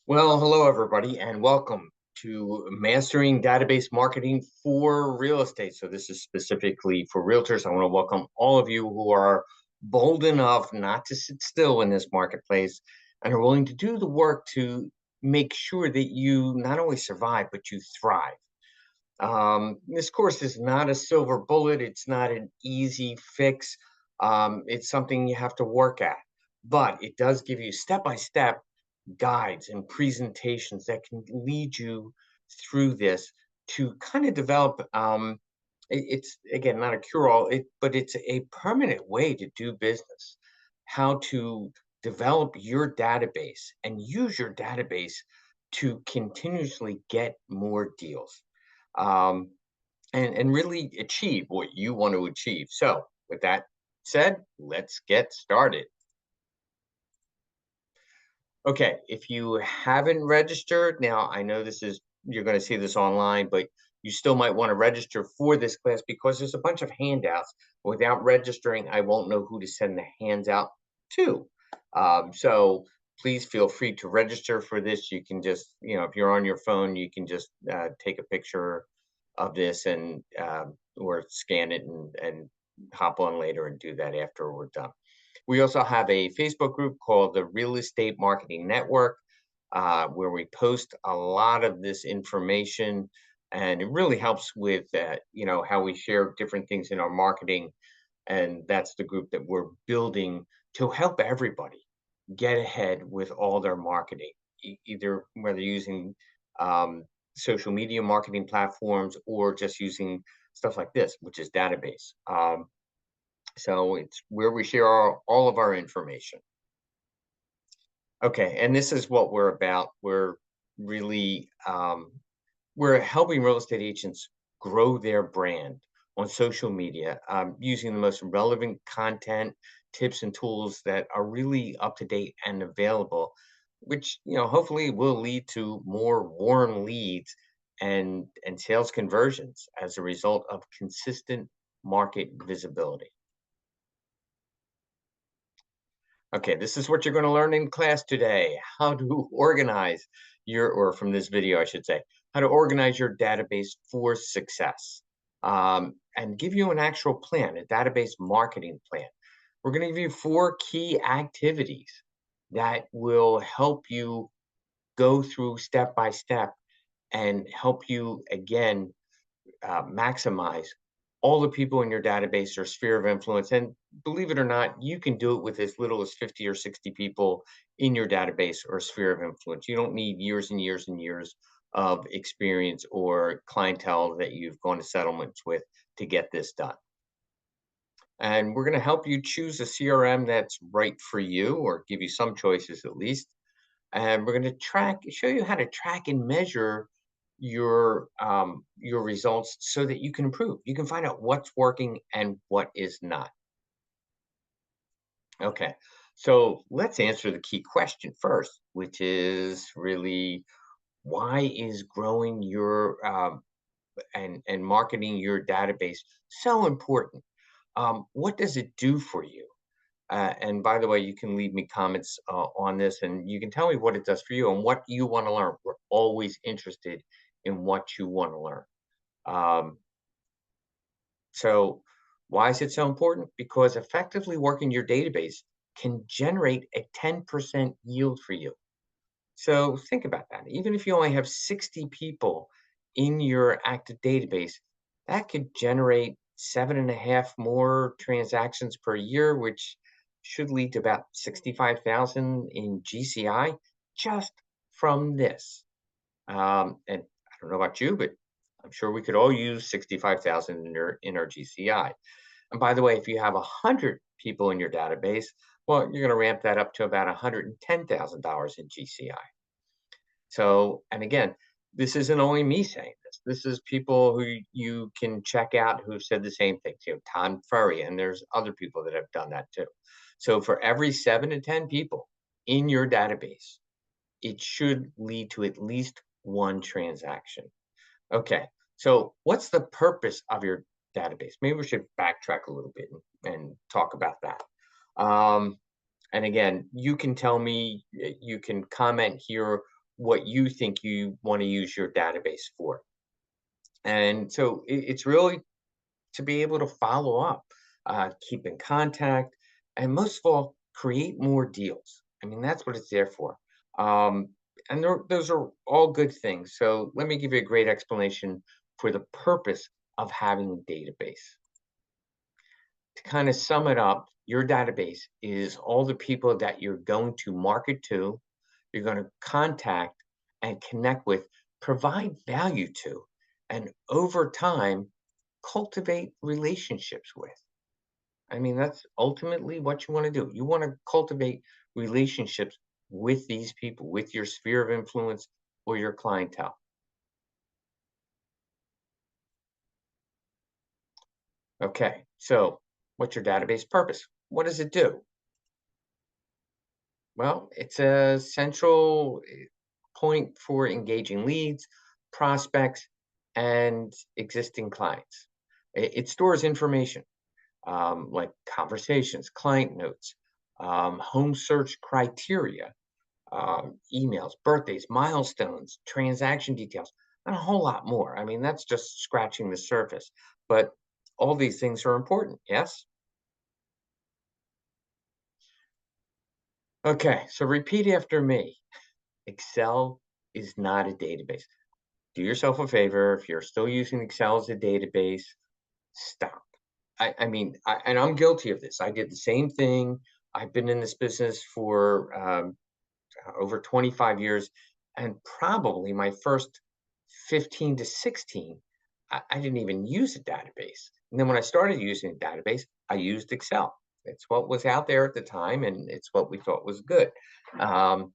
Well, hello, everybody, and welcome to Mastering Database Marketing for Real Estate. So, this is specifically for realtors. I want to welcome all of you who are bold enough not to sit still in this marketplace and are willing to do the work to make sure that you not only survive, but you thrive. This course is not a silver bullet, it's not an easy fix. It's something you have to work at, but it does give you step by step guides and presentations that can lead you through this to kind of develop it's again not a cure-all but it's a permanent way to do business, how to develop your database and use your database to continuously get more deals, um, and really achieve what you want to achieve. So with that said, let's get started. Okay, if you haven't registered, now I know you're going to see this online, but you still might want to register for this class because there's a bunch of handouts. Without registering, I won't know who to send the hands out to. So please feel free to register for this. You can just, if you're on your phone, you can just take a picture of this and or scan it and hop on later and do that after we're done. We also have a Facebook group called the Real Estate Marketing Network, where we post a lot of this information, and it really helps with how we share different things in our marketing. And that's the group that we're building to help everybody get ahead with all their marketing, either whether using um, social media marketing platforms or just using stuff like this, which is database. So it's where we share all of our information. Okay, and this is what we're about. Really we're helping real estate agents grow their brand on social media, using the most relevant content, tips, and tools that are really up to date and available, which hopefully will lead to more warm leads and sales conversions as a result of consistent market visibility. Okay, this is what you're going to learn in class today. How to organize or from this video, I should say, how to organize your database for success, and give you an actual plan, a database marketing plan. We're going to give you 4 key activities that will help you go through step by step and help you, again, maximize all the people in your database or sphere of influence. And believe it or not, you can do it with as little as 50 or 60 people in your database or sphere of influence. You don't need years and years and years of experience or clientele that you've gone to settlements with to get this done. And we're going to help you choose a CRM that's right for you, or give you some choices at least. And we're going to show you how to track and measure your results so that you can improve. You can find out what's working and what is not. Okay, so let's answer the key question first, which is really, why is growing your and marketing your database so important? What does it do for you? And by the way, you can leave me comments on this, and you can tell me what it does for you and what you want to learn. We're always interested in what you want to learn. Um, so, why is it so important? Because effectively working your database can generate a 10% yield for you. So, think about that. Even if you only have 60 people in your active database, that could generate 7.5 more transactions per year, which should lead to about 65,000 in GCI just from this. And I don't know about you, but I'm sure we could all use 65,000 in our GCI. And by the way, if you have 100 people in your database, well, you're going to ramp that up to about $110,000 in GCI. So, and again, this isn't only me saying this. This is people who you can check out who've said the same thing. Tom Furry, and there's other people that have done that too. So for every 7 to 10 people in your database, it should lead to at least one transaction. Okay, so what's the purpose of your database? Maybe we should backtrack a little bit and talk about that. And again, you can tell me, you can comment here what you think you want to use your database for. And so it's really to be able to follow up, keep in contact, and most of all, create more deals. I mean, that's what it's there for. Um, and those are all good things. So let me give you a great explanation for the purpose of having a database. To kind of sum it up, your database is all the people that you're going to market to, you're going to contact and connect with, provide value to, and over time, cultivate relationships with. I mean, that's ultimately what you want to do. You want to cultivate relationships with these people, with your sphere of influence or your clientele. Okay, so what's your database purpose? What does it do? Well, it's a central point for engaging leads, prospects, and existing clients. It stores information like conversations, client notes, home search criteria, emails, birthdays, milestones, transaction details, and a whole lot more. I mean, that's just scratching the surface. But all these things are important, yes? Okay, so repeat after me. Excel is not a database. Do yourself a favor. If you're still using Excel as a database, stop. And I'm guilty of this. I did the same thing. I've been in this business for over 25 years, and probably my first 15 to 16, I didn't even use a database. And then when I started using a database, I used Excel. It's what was out there at the time, and it's what we thought was good. Um,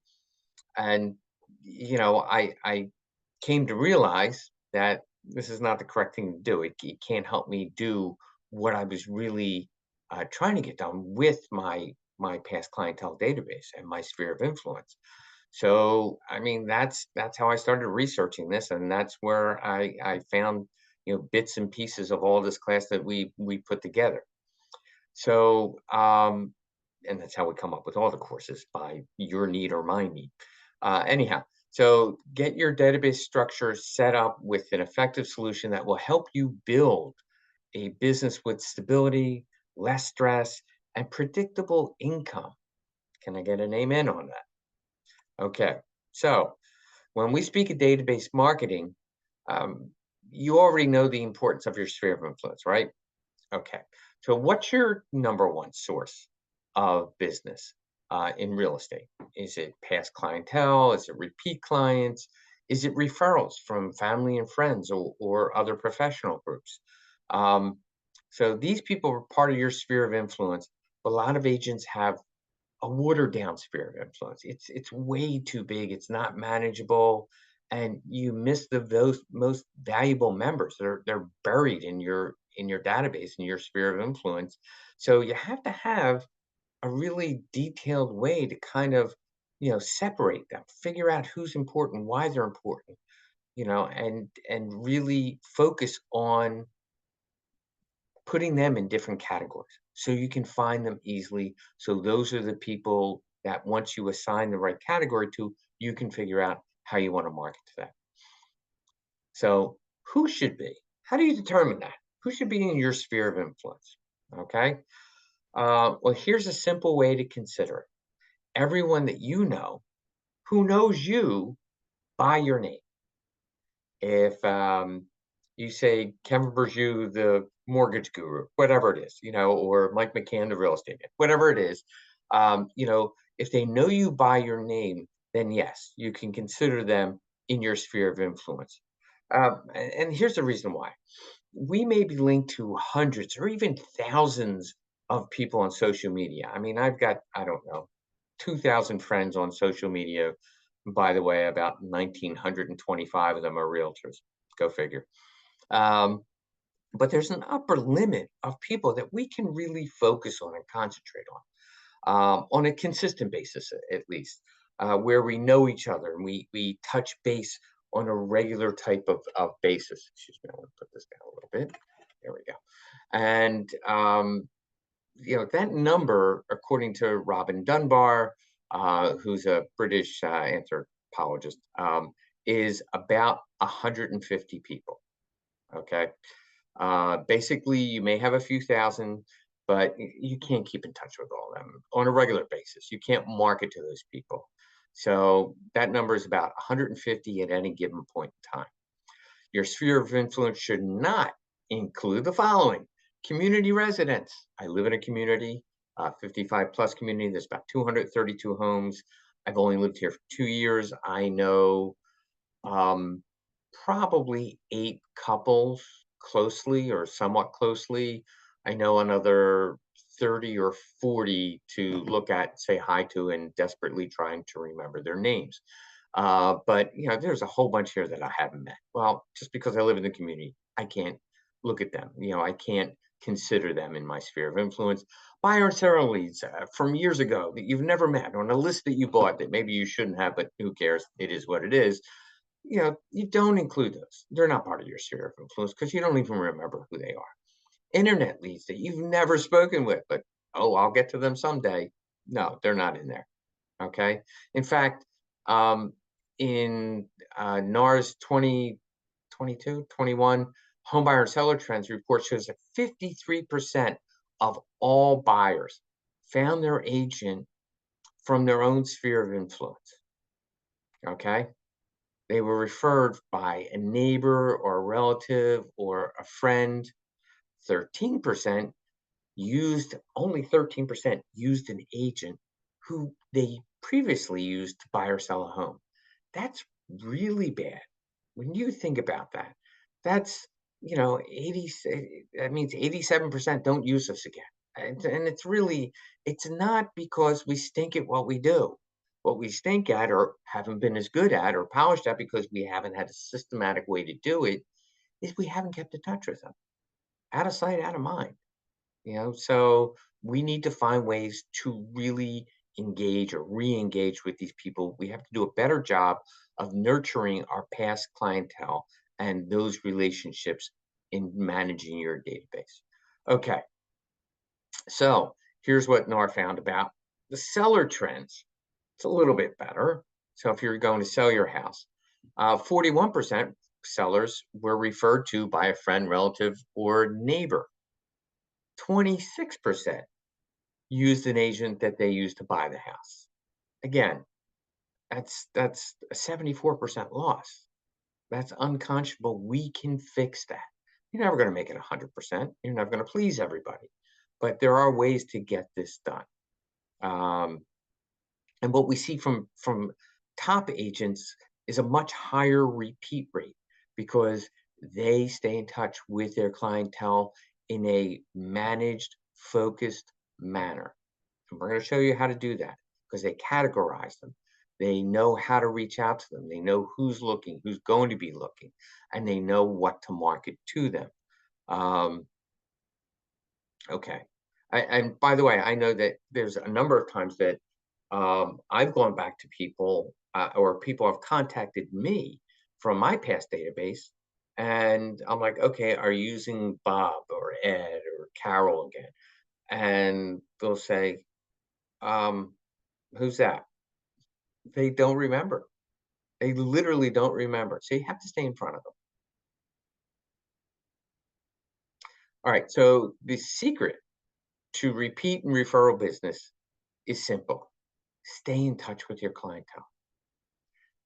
and I came to realize that this is not the correct thing to do. It can't help me do what I was really trying to get done with my past clientele database and my sphere of influence. So, I mean, that's how I started researching this, and that's where I found bits and pieces of all this class that we put together. So, and that's how we come up with all the courses by your need or my need. Anyhow, so get your database structure set up with an effective solution that will help you build a business with stability, less stress, and predictable income. Can I get an amen on that? Okay. So when we speak of database marketing, um, you already know the importance of your sphere of influence, right? Okay. So what's your number one source of business in real estate? Is it past clientele? Is it repeat clients? Is it referrals from family and friends or other professional groups? Um, so these people are part of your sphere of influence. A lot of agents have a watered down sphere of influence. It's way too big. It's not manageable, and you miss those most valuable members. They're buried in your database in your sphere of influence. So you have to have a really detailed way to kind of separate them, figure out who's important, why they're important, and really focus on putting them in different categories so you can find them easily. So those are the people that once you assign the right category to, you can figure out how you want to market to them. So who should be? How do you determine that? Who should be in your sphere of influence? Okay. Well, here's a simple way to consider it. Everyone that you know who knows you by your name. If you say Kevin Burjou, the mortgage guru, whatever it is, or Mike McCann, the real estate man, whatever it is, if they know you by your name, then yes, you can consider them in your sphere of influence. And here's the reason why. We may be linked to hundreds or even thousands of people on social media. I mean, I've got, I don't know, 2,000 friends on social media. By the way, about 1,925 of them are realtors. Go figure. Um, but there's an upper limit of people that we can really focus on and concentrate on a consistent basis, at least, where we know each other and we touch base on a regular type of basis. Excuse me, I want to put this down a little bit. There we go. And that number, according to Robin Dunbar, who's a British apologist, is about 150 people. Okay. Basically, you may have a few thousand, but you can't keep in touch with all of them on a regular basis. You can't market to those people. So that number is about 150 at any given point in time. Your sphere of influence should not include the following: community residents. I live in a community, 55 plus community. There's about 232 homes. I've only lived here for 2 years. I know um, probably 8 couples closely or somewhat closely. I know another 30 or 40 to look at, say hi to, and desperately trying to remember their names. But there's a whole bunch here that I haven't met. Well, just because I live in the community, I can't look at them. I can't consider them in my sphere of influence. Buyer and seller leads from years ago that you've never met on a list that you bought that maybe you shouldn't have, but who cares? It is what it is. You don't include those. They're not part of your sphere of influence because you don't even remember who they are. Internet leads that you've never spoken with, but oh, I'll get to them someday. No, they're not in there. Okay. In fact, in NAR's 2022, 21 home buyer and seller trends report shows that 53% of all buyers found their agent from their own sphere of influence. Okay. They were referred by a neighbor or a relative or a friend. 13% only 13% used an agent who they previously used to buy or sell a home. That's really bad. When you think about that, that's, 80, that means 87% don't use us again. And it's not because we stink at what we do. What we stink at or haven't been as good at or polished at because we haven't had a systematic way to do it is we haven't kept in touch with them. Out of sight, out of mind. So we need to find ways to really engage or re-engage with these people. We have to do a better job of nurturing our past clientele and those relationships in managing your database. Okay, so here's what NAR found about the seller trends. It's a little bit better. So if you're going to sell your house, 41% sellers were referred to by a friend, relative, or neighbor. 26% used an agent that they used to buy the house. Again, that's a 74% loss. That's unconscionable. We can fix that. You're never going to make it 100%. You're never going to please everybody, but there are ways to get this done. And what we see from top agents is a much higher repeat rate because they stay in touch with their clientele in a managed, focused manner. And we're going to show you how to do that because they categorize them. They know how to reach out to them. They know who's looking, who's going to be looking, and they know what to market to them. Okay. And by the way, I know that there's a number of times that I've gone back to people or people have contacted me from my past database. And I'm like, okay, are you using Bob or Ed or Carol again? And they'll say, who's that? They don't remember. They literally don't remember. So you have to stay in front of them. All right. So the secret to repeat and referral business is simple. Stay in touch with your clientele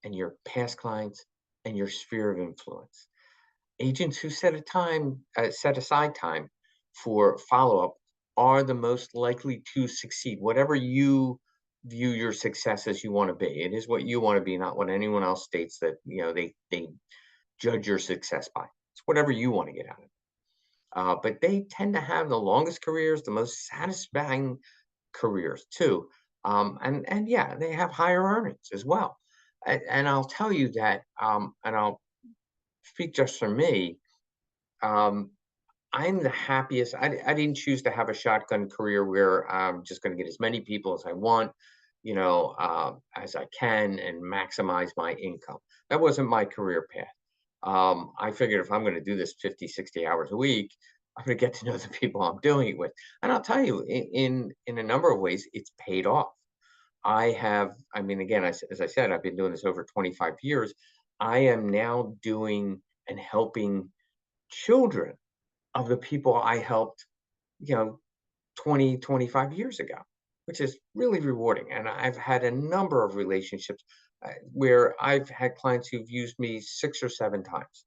and your past clients and your sphere of influence. Agents who set aside time for follow-up are the most likely to succeed. Whatever you view your success as you want to be, it is what you want to be, not what anyone else states that they judge your success by. It's whatever you want to get out of it. But they tend to have the longest careers, the most satisfying careers too. And yeah, they have higher earnings as well. And I'll tell you that, and I'll speak just for me. I'm the happiest. I didn't choose to have a shotgun career where I'm just going to get as many people as I want, as I can and maximize my income. That wasn't my career path. I figured if I'm going to do this 50, 60 hours a week, I'm going to get to know the people I'm doing it with. And I'll tell you, in a number of ways, it's paid off. I mean, again, as I said, I've been doing this over 25 years. I am now doing and helping children of the people I helped, you know, 20, 25 years ago, which is really rewarding. And I've had a number of relationships where I've had clients who've used me 6 or 7 times.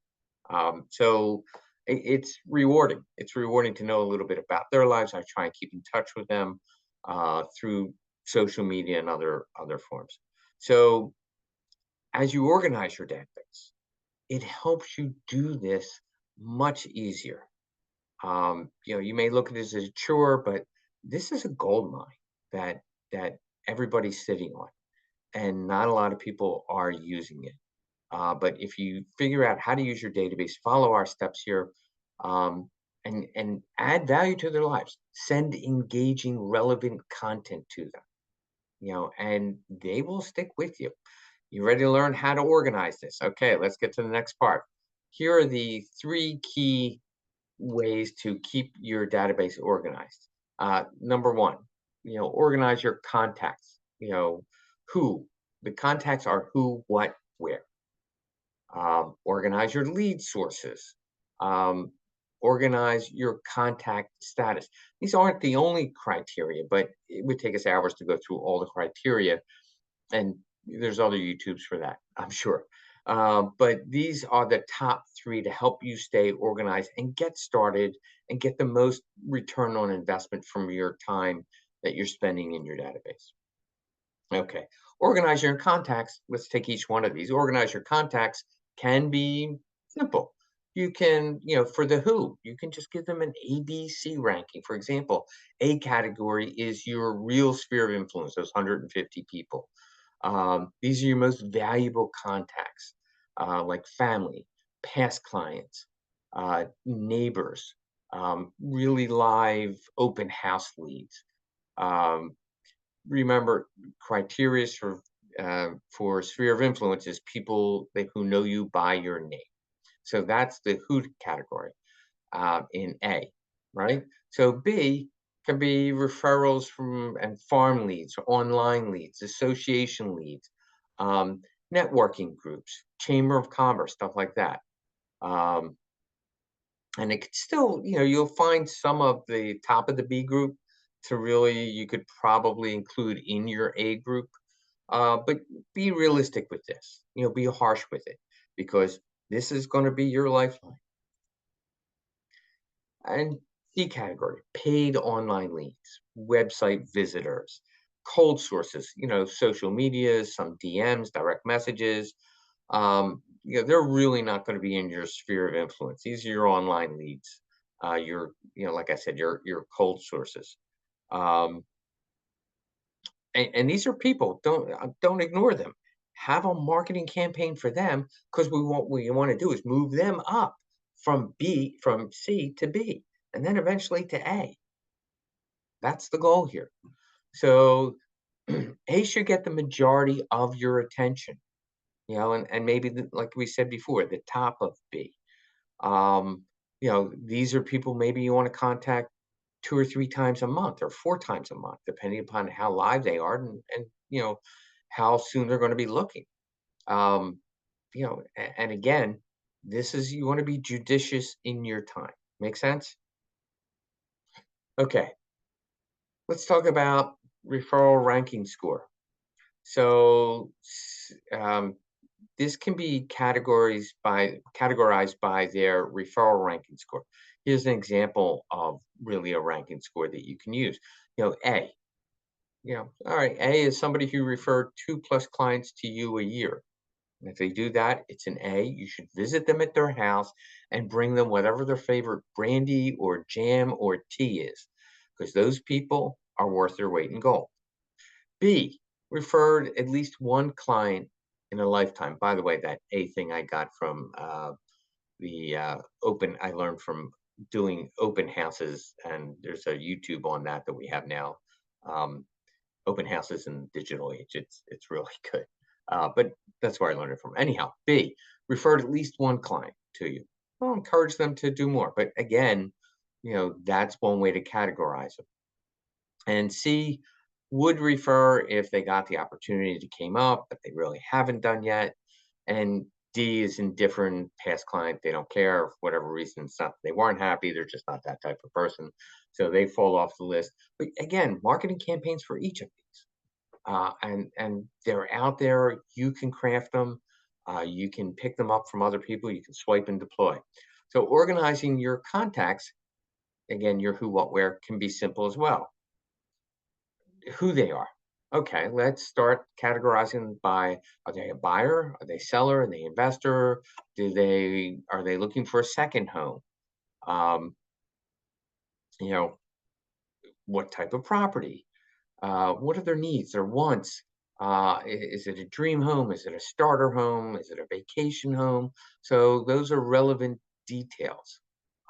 So it's rewarding. It's rewarding to know a little bit about their lives. I try and keep in touch with them through social media and other forms. So as you organize your database, it helps you do this much easier. You may look at this as a chore, but this is a gold mine that that everybody's sitting on, and not a lot of people are using it. But if you figure out how to use your database, follow our steps here, and add value to their lives, send engaging, relevant content to them, and they will stick with you. You ready to learn how to organize this? Okay, let's get to the next part. Here are the three key ways to keep your database organized. Number one, organize your contacts. Who the contacts are: who, what, where. Organize your lead sources. Um, Organize your contact status. These aren't the only criteria, but it would take us hours to go through all the criteria, and there's other YouTubes for that, I'm sure. But these are the top three to help you stay organized and get started and get the most return on investment from your time that you're spending in your database. Okay, organize your contacts. Let's take each one of these. Organize your contacts can be simple. You can, for the who, you can just give them an ABC ranking. For example, A category is your real sphere of influence, those 150 people. These are your most valuable contacts, like family, past clients, neighbors, really live open house leads. Um, Remember, criteria for sphere of influence is people who know you by your name. So that's the who category in A, right? So B can be referrals from and farm leads, online leads, association leads, um, networking groups, chamber of commerce, stuff like that. Um, and it could still, you'll find some of the top of the B group to really you could probably include in your A group. But be realistic with this. Be harsh with it because this is going to be your lifeline. And C category, paid online leads, website visitors, cold sources, social media, some DMs, direct messages. They're really not going to be in your sphere of influence. These are your online leads. Like I said, your cold sources. Um, and these are people. Don't ignore them. Have a marketing campaign for them because what you want to do is move them up from C to B, and then eventually to A. That's the goal here. So A should get the majority of your attention, and maybe like we said before, the top of B. These are people maybe you want to contact 2 or 3 times a month or 4 times a month, depending upon how live they are and how soon they're going to be looking. Um, and again, you want to be judicious in your time. Make sense? Okay, let's talk about referral ranking score. So this can be categorized by their referral ranking score. Here's an example of really a ranking score that you can use. A. All right. A is somebody who referred 2+ clients to you a year. And if they do that, it's an A. You should visit them at their house and bring them whatever their favorite brandy or jam or tea is, because those people are worth their weight in gold. B, referred at least one client in a lifetime. By the way, that A thing I got from I learned from doing open houses, and there's a YouTube on that we have now. Open houses in the digital age. It's really good. But that's where I learned it from. Anyhow, B, referred at least one client to you. I'll encourage them to do more. But again, that's one way to categorize them. And C, would refer if they got the opportunity that came up, but they really haven't done yet. And D is indifferent, past client, they don't care for whatever reason. It's not that they weren't happy, they're just not that type of person. So they fall off the list. But again, marketing campaigns for each of these. And they're out there. You can craft them. You can pick them up from other people. You can swipe and deploy. So organizing your contacts, again, your who, what, where, can be simple as well. Who they are. Okay, let's start categorizing by, are they a buyer? Are they seller? Are they investor? Are they looking for a second home? Um, you know, what type of property? What are their needs, their wants? Is it a dream home? Is it a starter home? Is it a vacation home? So those are relevant details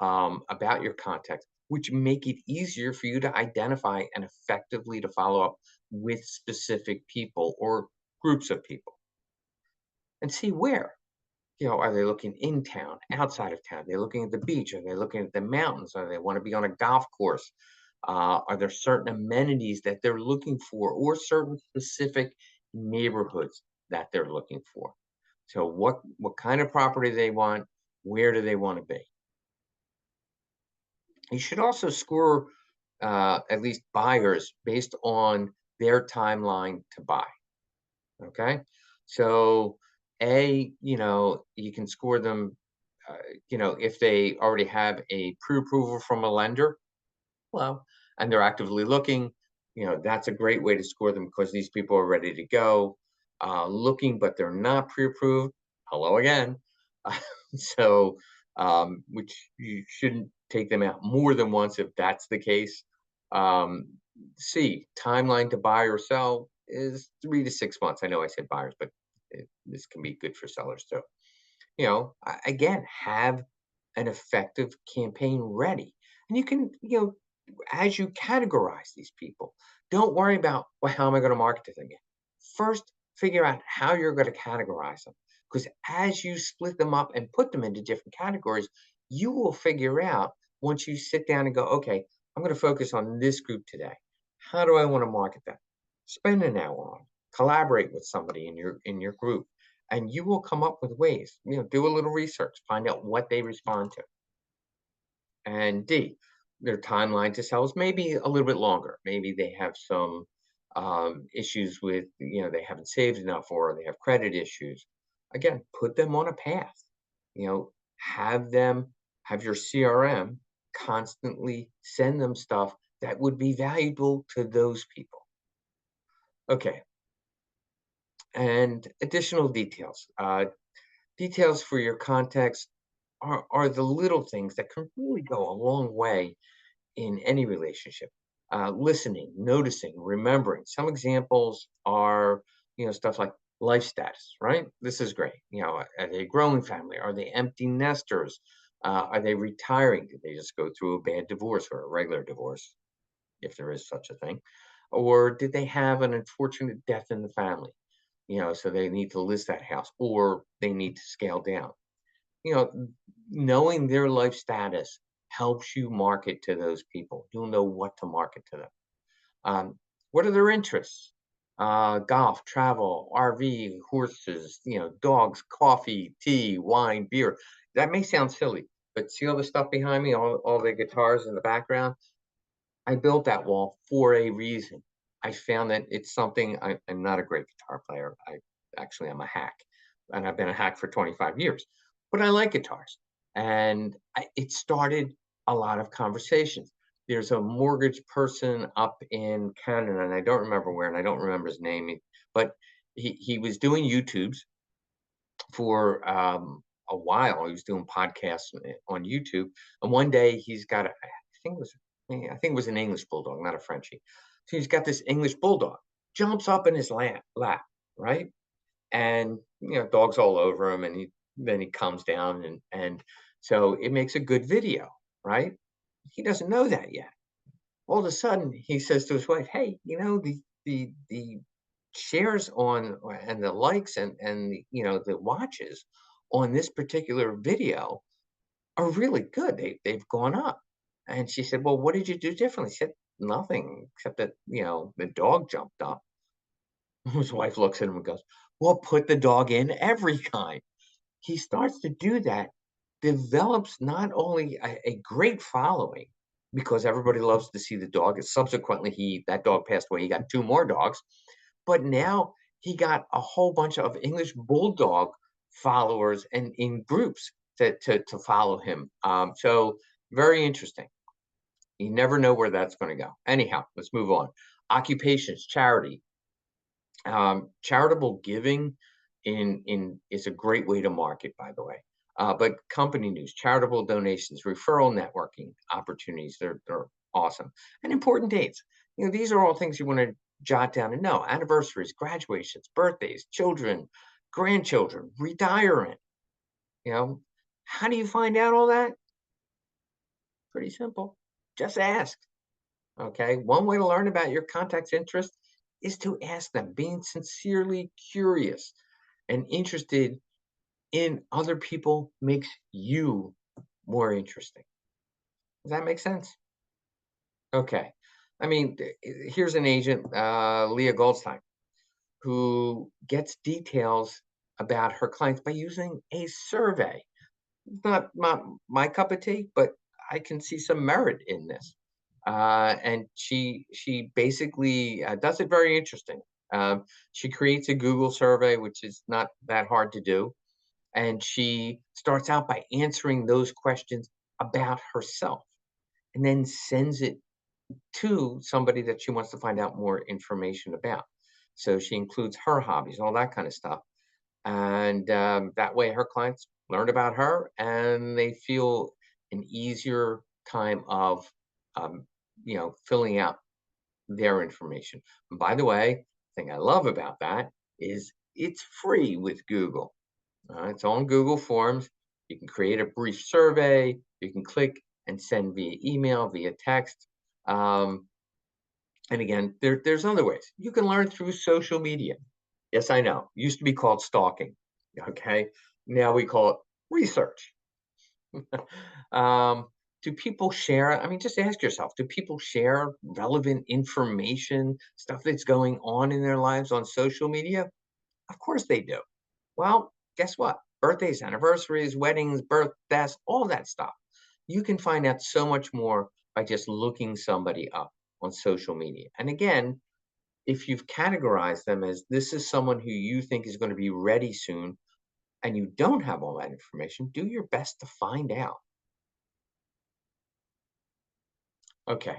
about your context, which make it easier for you to identify and effectively to follow up with specific people or groups of people and see where. Are they looking in town, outside of town? Are they looking at the beach? Are they looking at the mountains? Are they want to be on a golf course? Are there certain amenities that they're looking for, or certain specific neighborhoods that they're looking for? So, what kind of property they want? Where do they want to be? You should also score at least buyers based on their timeline to buy. Okay, so you can score them. If they already have a pre-approval from a lender, well, and they're actively looking, that's a great way to score them because these people are ready to go, looking, but they're not pre-approved. Hello again. So, which you shouldn't take them out more than once if that's the case. Um, C, timeline to buy or sell is 3 to 6 months. I know I said buyers, but this can be good for sellers too. Again, have an effective campaign ready. And you can, as you categorize these people, don't worry about, well, how am I going to market to them yet? First, figure out how you're going to categorize them. Because as you split them up and put them into different categories, you will figure out once you sit down and go, okay, I'm going to focus on this group today. How do I want to market them? Spend an hour on, collaborate with somebody in your group, and you will come up with ways. Do a little research, find out what they respond to. And D, their timeline to sell is maybe a little bit longer. Maybe they have some issues with, they haven't saved enough or they have credit issues. Again, put them on a path. Have them have your CRM constantly send them stuff that would be valuable to those people. Okay. And additional details. Details for your context are the little things that can really go a long way in any relationship. Listening, noticing, remembering. Some examples are, stuff like life status, right? This is great. Are they a growing family? Are they empty nesters? Are they retiring? Did they just go through a bad divorce or a regular divorce, if there is such a thing? Or did they have an unfortunate death in the family? So they need to list that house or they need to scale down. You know, Knowing their life status helps you market to those people. You'll know what to market to them. Um, what are their interests? Golf, travel, RV, horses, dogs, coffee, tea, wine, beer. That may sound silly, but see all the stuff behind me, all the guitars in the background? I built that wall for a reason. I found that it's something I'm not a great guitar player. I'm a hack, and I've been a hack for 25 years. But I like guitars, and it started a lot of conversations. There's a mortgage person up in Canada, and I don't remember where, and I don't remember his name, but he was doing YouTubes for a while. He was doing podcasts on YouTube, and one day he's got I think it was an English bulldog, not a Frenchie. So he's got this English bulldog, jumps up in his lap, right? And dog's all over him, and then he comes down, and so it makes a good video, right? He doesn't know that yet. All of a sudden, he says to his wife, "Hey, the shares on and the likes and the watches on this particular video are really good. They've gone up." And she said, "Well, what did you do differently?" He said, nothing except that, the dog jumped up. His wife looks at him and goes, "Well, put the dog in every kind." He starts to do that, develops not only a great following because everybody loves to see the dog. And subsequently, that dog passed away. He got two more dogs, but now he got a whole bunch of English bulldog followers and in groups to follow him. So very interesting. You never know where that's going to go. Anyhow, let's move on. Occupations, charity, charitable giving in is a great way to market, by the way. But company news, charitable donations, referral networking opportunities, they're awesome. And important dates. These are all things you want to jot down and know. Anniversaries, graduations, birthdays, children, grandchildren, retirement. You know, how do you find out all that? Pretty simple. Just ask. Okay. One way to learn about your contact's interest is to ask them, being sincerely curious and interested in other people makes you more interesting. Does that make sense? Okay. I mean, here's an agent, Leah Goldstein, who gets details about her clients by using a survey. It's not my cup of tea, but I can see some merit in this. And she basically does it very interesting. She creates a Google survey, which is not that hard to do, and she starts out by answering those questions about herself, and then sends it to somebody that she wants to find out more information about. So she includes her hobbies, all that kind of stuff, and that way her clients learn about her and they feel an easier time of um, filling out their information. And by the way, the thing I love about that is it's free with Google. It's on Google Forms. You can create a brief survey. You can click and send via email, via text. Um, and again, there's other ways. You can learn through social media. Yes, I know. Used to be called stalking. Okay. Now we call it research. um, do people share? I mean, just ask yourself, do people share relevant information, stuff that's going on in their lives on social media? Of course they do. Well, guess what? Birthdays, anniversaries, weddings, birth, deaths, all that stuff. You can find out so much more by just looking somebody up on social media. And again, if you've categorized them as this is someone who you think is going to be ready soon and you don't have all that information, do your best to find out. Okay.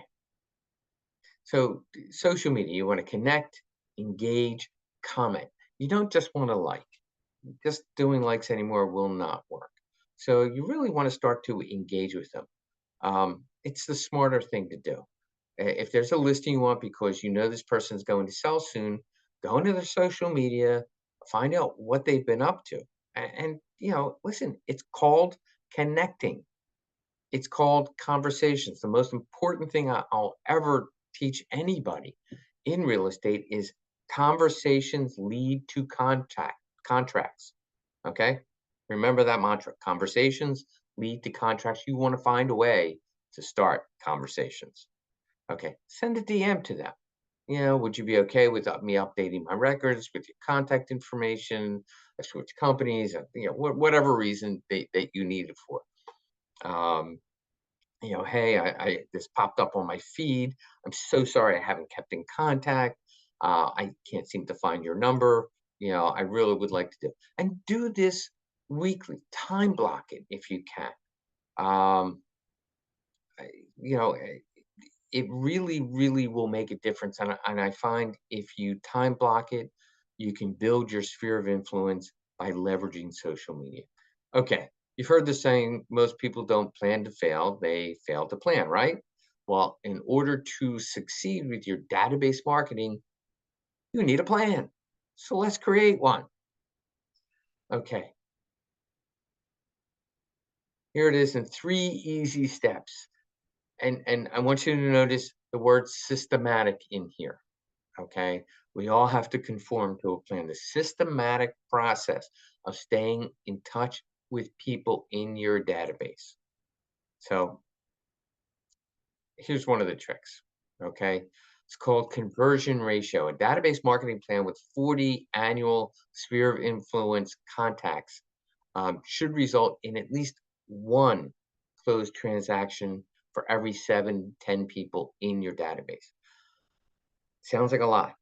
So, social media, you want to connect, engage, comment. You don't just want to like. Just doing likes anymore will not work. So, you really want to start to engage with them. It's the smarter thing to do. If there's a listing you want because you know this person's going to sell soon, go into their social media, find out what they've been up to. And listen, it's called connecting. It's called conversations. The most important thing I'll ever teach anybody in real estate is conversations lead to contracts. Okay? Remember that mantra. Conversations lead to contracts. You want to find a way to start conversations. Okay. Send a DM to them. Would you be okay with me updating my records with your contact information? I switch companies, whatever reason that you need it for. Um, hey, I this popped up on my feed. I'm so sorry I haven't kept in contact. I can't seem to find your number. I really would like to do this weekly. Time block it if you can. Um, I- you know, eh, it really, really will make a difference. And I find if you time block it, you can build your sphere of influence by leveraging social media. Okay, you've heard the saying, most people don't plan to fail, they fail to plan, right? Well, in order to succeed with your database marketing, you need a plan. So let's create one. Okay, here it is in 3 easy steps. And I want you to notice the word systematic in here. Okay. We all have to conform to a plan. The systematic process of staying in touch with people in your database. So here's one of the tricks. Okay. It's called conversion ratio, a database marketing plan with 40 annual sphere of influence contacts should result in at least one closed transaction for every 7, 10 people in your database. Sounds like a lot.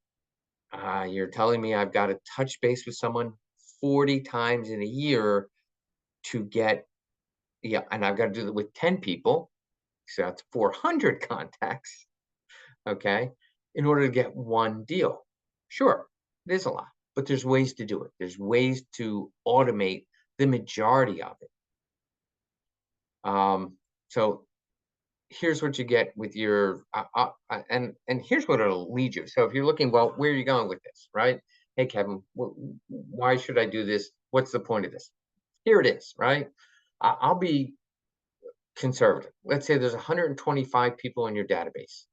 You're telling me I've got to touch base with someone 40 times in a year to get, yeah, and I've got to do that with 10 people. So that's 400 contacts, okay, in order to get one deal. Sure, it is a lot, but there's ways to do it. There's ways to automate the majority of it. So here's what you get with your and here's what it'll lead you. So if you're looking, well, where are you going with this, right? Hey, Kevin, why should I do this? What's the point of this? Here it is, right? I'll be conservative. Let's say there's 125 people in your database.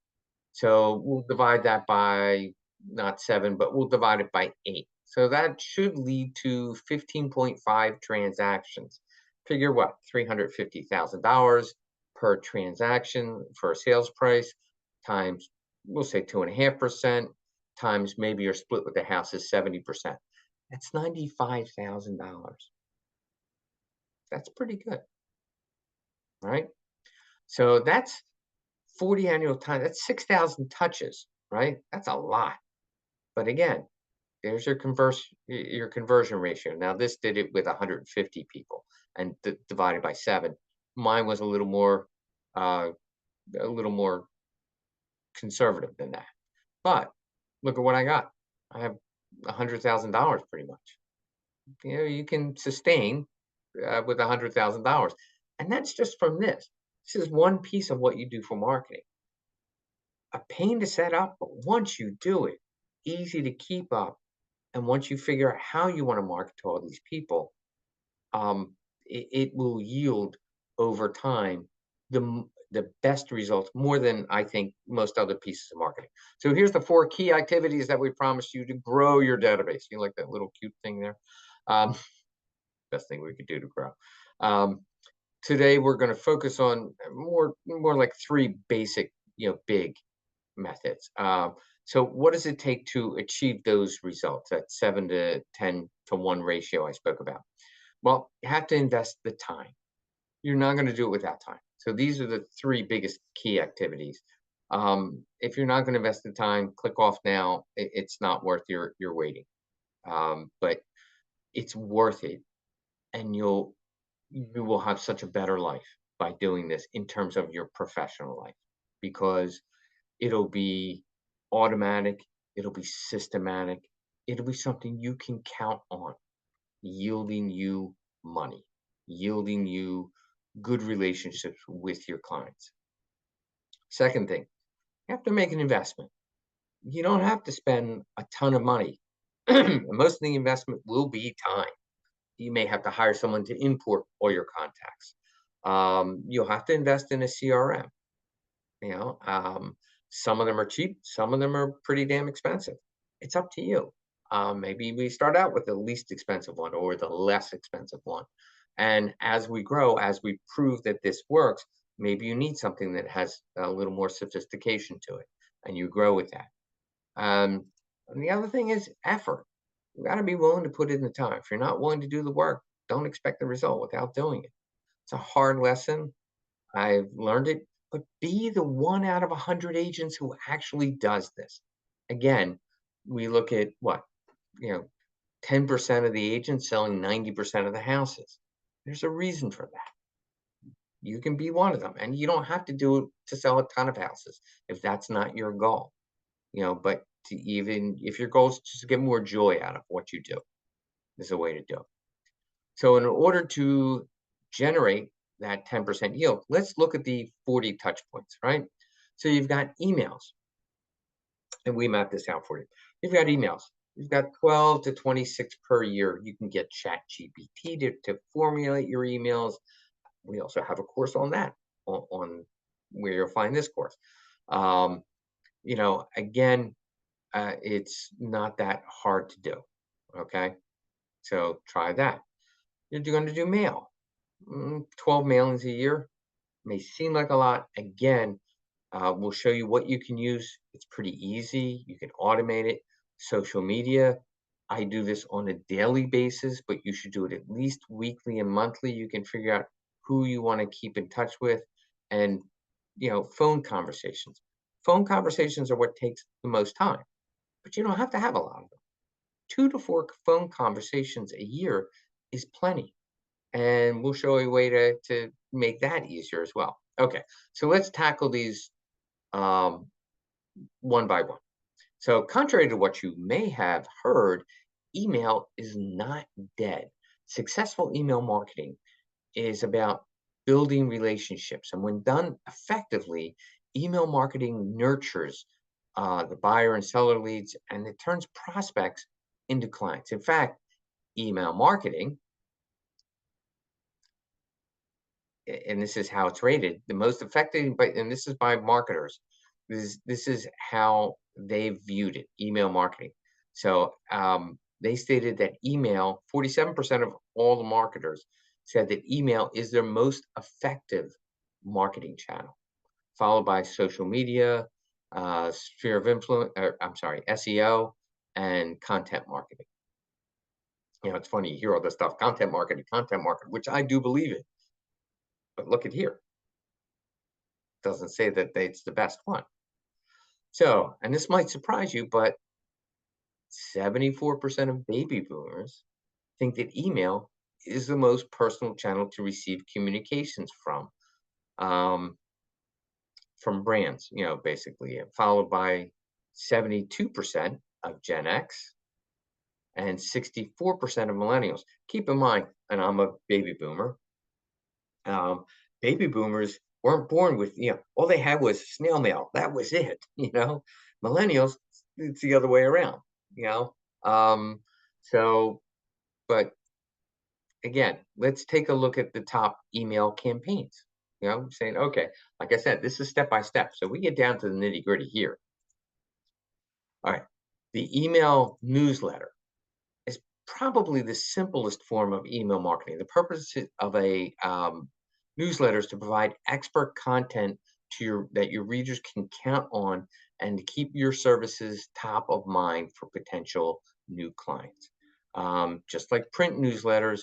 So we'll divide that by not 7, but we'll divide it by 8. So that should lead to 15.5 transactions. Figure what? $350,000 per transaction for a sales price times, we'll say 2.5% times maybe your split with the house is 70%. That's $95,000. That's pretty good, right? So that's 40 annual time. That's 6,000 touches, right? That's a lot. But again, there's your conversion ratio. Now this did it with 150 people and divided by 7. Mine was uh, a little more conservative than that. But look at what I got. I have $100,000 pretty much. You know, you can sustain with $100,000, and that's just from this. This is one piece of what you do for marketing. A pain to set up, but once you do it, easy to keep up. And once you figure out how you want to market to all these people, it will yield over time the best results, more than I think most other pieces of marketing. So here's the 4 key activities that we promised you to grow your database. You like that little cute thing there? Um, best thing we could do to grow. Um, Today we're going to focus on more like 3 basic, big methods. So what does it take to achieve those results, that 7 to 10 to 1 ratio I spoke about? Well, you have to invest the time. You're not going to do it without time. So these are the 3 biggest key activities. If you're not going to invest the time, click off now. It's not worth your waiting. But it's worth it, and you will have such a better life by doing this in terms of your professional life, because it'll be automatic, it'll be systematic, it'll be something you can count on, yielding you money, yielding you good relationships with your clients. Second thing, you have to make an investment. You don't have to spend a ton of money. Most of the investment will be time. You may have to hire someone to import all your contacts. You'll have to invest in a CRM. You know, some of them are cheap, some of them are pretty damn expensive. It's up to you. Maybe we start out with the least expensive one or the less expensive one. And as we grow, as we prove that this works, maybe you need something that has a little more sophistication to it, and you grow with that. And the other thing is effort. You got to be willing to put in the time. If you're not willing to do the work, don't expect the result without doing it. It's a hard lesson. I've learned it, but be the 1 out of 100 agents who actually does this. Again, we look at what, you know, 10% of the agents selling 90% of the houses. There's a reason for that. You can be one of them, and you don't have to do it to sell a ton of houses if that's not your goal. But even if your goal is just to get more joy out of what you do, is a way to do it. So in order to generate that 10% yield, let's look at the 40 touch points, right? So you've got emails, and we map this out for you. You've got emails. You've got 12 to 26 per year. You can get ChatGPT to formulate your emails. We also have a course on that, on where you'll find this course. Again, it's not that hard to do. Okay. So try that. You're going to do mail. 12 mailings a year may seem like a lot. Again, We'll show you what you can use. It's pretty easy. You can automate it. Social media, I do this on a daily basis, but you should do it at least weekly and monthly. You can figure out who you want to keep in touch with, and phone conversations. Phone conversations are what takes the most time, but you don't have to have a lot of them. 2 to 4 phone conversations a year is plenty, and we'll show you a way to make that easier as well. Okay, so let's tackle these um, one by one. So, contrary to what you may have heard, email is not dead. Successful email marketing is about building relationships. And when done effectively, email marketing nurtures the buyer and seller leads, and it turns prospects into clients. In fact, email marketing, and this is how it's rated, the most effective, and this is by marketers. This is how they viewed it, email marketing. So they stated that email, 47% of all the marketers said that email is their most effective marketing channel, followed by social media, sphere of influence, I'm sorry, SEO, and content marketing. It's funny, you hear all this stuff, content marketing, which I do believe in. But look at here, doesn't say that it's the best one. So, and this might surprise you, but 74% of baby boomers think that email is the most personal channel to receive communications um, from brands, basically, followed by 72% of Gen X and 64% of millennials. Keep in mind, and I'm a baby boomer, um, baby boomers weren't born with, all they had was snail mail. That was it, Millennials, it's the other way around, you know. Um, so, but again, let's take a look at the top email campaigns. Saying, okay, like I said, this is step by step. So we get down to the nitty gritty here. All right. The email newsletter is probably the simplest form of email marketing. The purpose of a newsletter is to provide expert content that your readers can count on, and to keep your services top of mind for potential new clients. Just like print newsletters,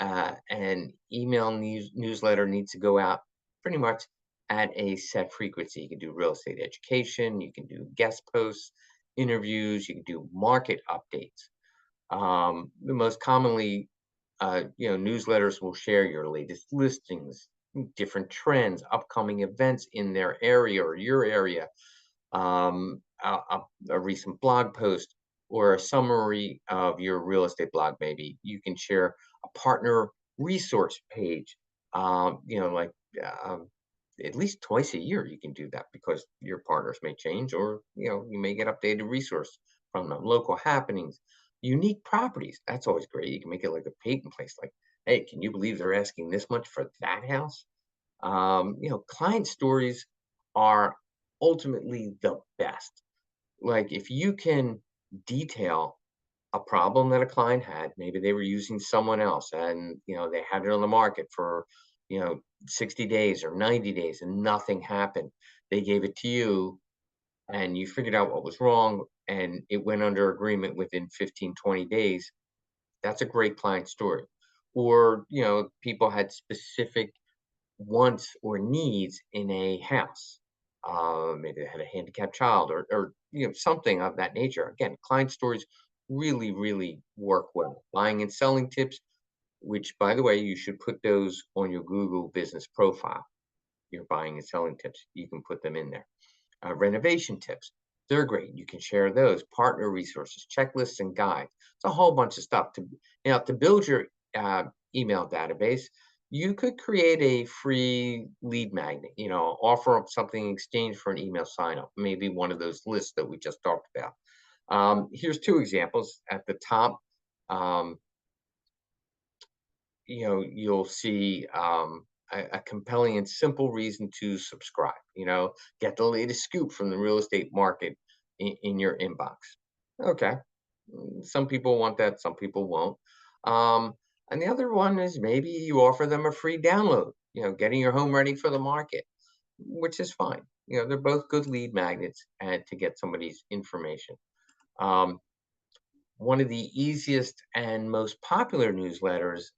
an email newsletter needs to go out pretty much at a set frequency. You can do real estate education, you can do guest posts, interviews, you can do market updates. The most commonly, newsletters will share your latest listings, different trends, upcoming events in their area or your area, a recent blog post, or a summary of your real estate blog. Maybe you can share a partner resource page. Like um, at least twice a year you can do that, because your partners may change, or you may get updated resource from them. Local happenings, unique properties. That's always great. You can make it like a Peyton place. Like, hey, can you believe they're asking this much for that house? Client stories are ultimately the best. Like, if you can detail a problem that a client had, maybe they were using someone else, and they had it on the market for 60 days or 90 days and nothing happened. They gave it to you, and you figured out what was wrong, and it went under agreement within 15, 20 days. That's a great client story. Or people had specific wants or needs in a house. Maybe they had a handicapped child, or something of that nature. Again, client stories really, really work well. Buying and selling tips, which, by the way, you should put those on your Google business profile. Your buying and selling tips, you can put them in there. Renovation tips, they're great. You can share those. Partner resources, checklists, and guides. It's a whole bunch of stuff to build your email database. You could create a free lead magnet. Offer up something in exchange for an email sign up. Maybe one of those lists that we just talked about. Here's two examples. At the top, you'll see a compelling and simple reason to subscribe. Get the latest scoop from the real estate market in your inbox. Okay. Some people want that, some people won't. And the other one is, maybe you offer them a free download, getting your home ready for the market, which is fine. They're both good lead magnets and to get somebody's information. Um, One of the easiest and most popular newsletters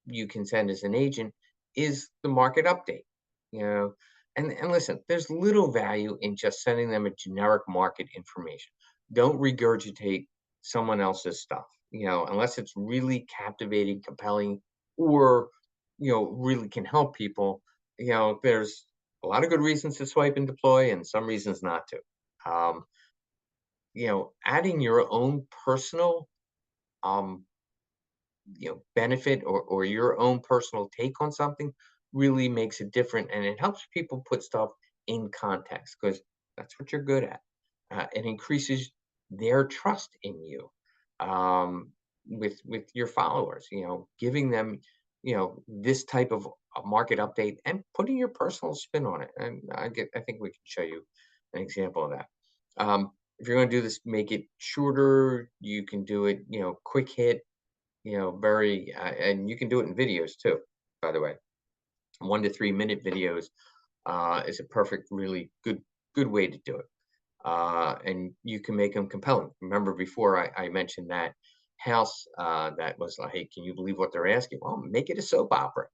you can send as an agent is the market update. You know, and listen, there's little value in just sending them a generic market information. Don't regurgitate someone else's stuff. Unless it's really captivating, compelling, or really can help people. There's a lot of good reasons to swipe and deploy, and some reasons not to. Um, Adding your own personal um, benefit or your own personal take on something really makes it different, and it helps people put stuff in context because that's what you're good at. It increases their trust in you with your followers. Giving them this type of a market update and putting your personal spin on it. And I think we can show you an example of that. If you're going to do this, make it shorter. You can do it, quick hit, very, and you can do it in videos too, by the way. 1 to 3 minute videos is a perfect, really good way to do it. And you can make them compelling. Remember before I mentioned that house that was like, hey, can you believe what they're asking? Well, make it a soap opera.